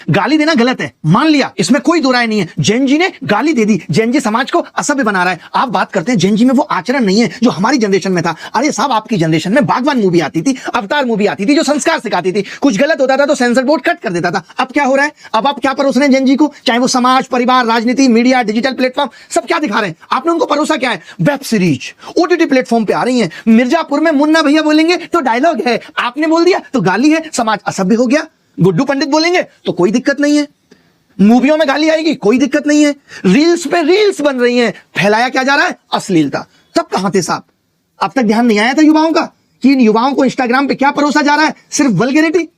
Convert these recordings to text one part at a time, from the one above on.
गाली देना गलत है, मान लिया, इसमें कोई दो राय नहीं है। जैन जी ने गाली दे दी, जैन जी समाज को असभ्य बना रहा है। आप बात करते हैं जैन जी में वो आचरण नहीं है जो हमारी जनरेशन में था। अरे साहब, आपकी जनरेशन में बागवान मूवी आती थी, अवतार मूवी आती थी जो संस्कार सिखाती थी। कुछ गलत होता था तो सेंसर बोर्ड कट कर देता था। अब क्या हो रहा है? अब आप क्या परोस रहे हैं जैन जी को? चाहे वो समाज, परिवार, राजनीति, मीडिया, डिजिटल प्लेटफॉर्म, सब क्या दिखा रहे हैं? आपने उनको परोसा क्या है? वेब सीरीज ओटीटी प्लेटफॉर्म पे आ रही है। मिर्जापुर में मुन्ना भैया बोलेंगे तो डायलॉग है, आपने बोल दिया तो गाली है, समाज असभ्य हो गया। गुड्डू पंडित बोलेंगे तो कोई दिक्कत नहीं है, मूवियों में गाली आएगी कोई दिक्कत नहीं है, रील्स पे रील्स बन रही हैं, फैलाया क्या जा रहा है? अश्लीलता। तब कहां थे साहब? अब तक ध्यान नहीं आया था युवाओं का कि इन युवाओं को इंस्टाग्राम पे क्या परोसा जा रहा है? सिर्फ वल्गैरिटी।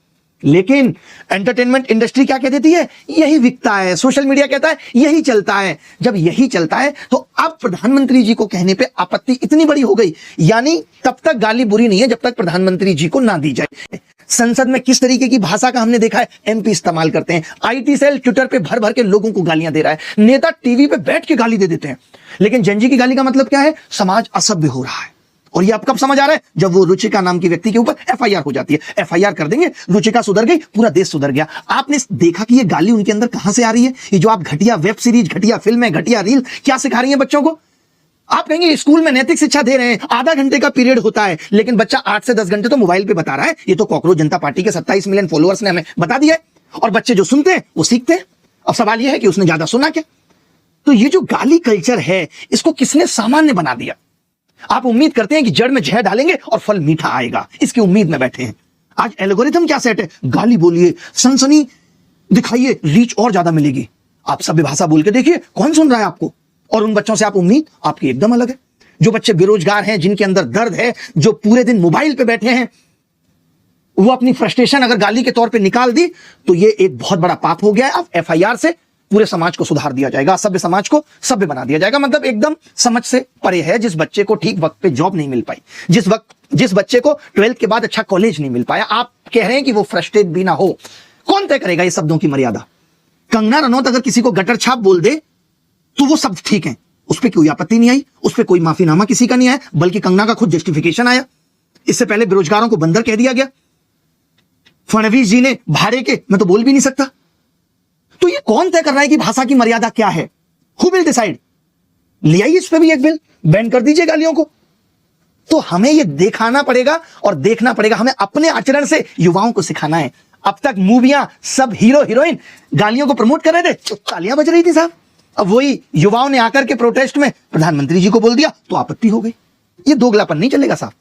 लेकिन एंटरटेनमेंट इंडस्ट्री क्या कह देती है? यही बिकता है। सोशल मीडिया कहता है यही चलता है। जब यही चलता है तो अब प्रधानमंत्री जी को कहने पे आपत्ति इतनी बड़ी हो गई, यानी तब तक गाली बुरी नहीं है जब तक प्रधानमंत्री जी को ना दी जाए। संसद में किस तरीके की भाषा का हमने देखा है एमपी इस्तेमाल करते हैं। आईटी सेल ट्विटर पे भर भर के लोगों को गालियां दे रहा है, नेता टीवी पे बैठ के गाली दे देते हैं। लेकिन जैन जी की गाली का मतलब क्या है? समाज असभ्य हो रहा है। और ये अब कब समझ आ रहा है? जब वो रुचिका नाम की व्यक्ति के ऊपर एफआईआर हो जाती है। एफआईआर कर देंगे, रुचिका सुधर गई, पूरा देश सुधर गया। आपने देखा कि ये गाली उनके अंदर कहां से आ रही है? ये जो आप घटिया वेब सीरीज, घटिया फिल्में, घटिया रील क्या सिखा रही है बच्चों को? आप कहेंगे स्कूल में नैतिक शिक्षा दे रहे हैं, आधा घंटे का पीरियड होता है, लेकिन बच्चा 8 से 10 घंटे तो मोबाइल पे बता रहा है। ये तो कॉकरोच जनता पार्टी के 27 मिलियन फॉलोअर्स ने हमें बता दिया है। और बच्चे जो सुनते हैं वो सीखते हैं। अब सवाल यह है कि उसने ज्यादा सुना क्या? तो ये जो गाली कल्चर है, इसको किसने सामान्य बना दिया? आप उम्मीद करते हैं कि जड़ में जहर डालेंगे और फल मीठा आएगा, इसकी उम्मीद में बैठे हैं। आज एल्गोरिथम क्या सेट है? गाली बोलिए, सनसनी दिखाइए, रीच और ज्यादा मिलेगी। आप सभ्य भाषा बोल के देखिए, कौन सुन रहा है आपको? और उन बच्चों से आप उम्मीद आपकी एकदम अलग है। जो बच्चे बेरोजगार हैं, जिनके अंदर दर्द है, जो पूरे दिन मोबाइल पे बैठे हैं, वो अपनी फ्रस्ट्रेशन अगर गाली के तौर पे निकाल दी तो ये एक बहुत बड़ा पाप हो गया है। अब एफआईआर से पूरे समाज को सुधार दिया जाएगा, सभ्य समाज को सभ्य बना दिया जाएगा। मतलब एकदम समझ से परे है। जिस बच्चे को ठीक वक्त पे जॉब नहीं मिल पाई, जिस बच्चे को 12th के बाद अच्छा कॉलेज नहीं मिल पाया, आप कह रहे हैं कि वो फ्रस्ट्रेट भी ना हो। कौन तय करेगा ये शब्दों की मर्यादा? कंगना रनौत अगर किसी को गटर छाप बोल दे तो वो शब्द ठीक है, उस पर कोई आपत्ति नहीं आई, उस पर कोई माफीनामा किसी का नहीं आया, बल्कि कंगना का खुद जस्टिफिकेशन आया। इससे पहले बेरोजगारों को बंदर कह दिया गया। फडणवीस जी ने भाड़े के, मैं तो बोल भी नहीं सकता। तो ये कौन तय कर रहा है कि भाषा की मर्यादा क्या है? Who will decide? ले आइए इस पे भी एक बिल, बैन कर दीजिए गालियों को। तो हमें ये दिखाना पड़ेगा और देखना पड़ेगा। हमें अपने आचरण से युवाओं को सिखाना है। अब तक मूवियां सब हीरो हीरोइन गालियों को प्रमोट कर रहे थे, तो तालियां बज रही थी साहब। अब वही युवाओं ने आकर के प्रोटेस्ट में प्रधानमंत्री जी को बोल दिया तो आपत्ति हो गई। ये दोगलापन नहीं चलेगा साहब।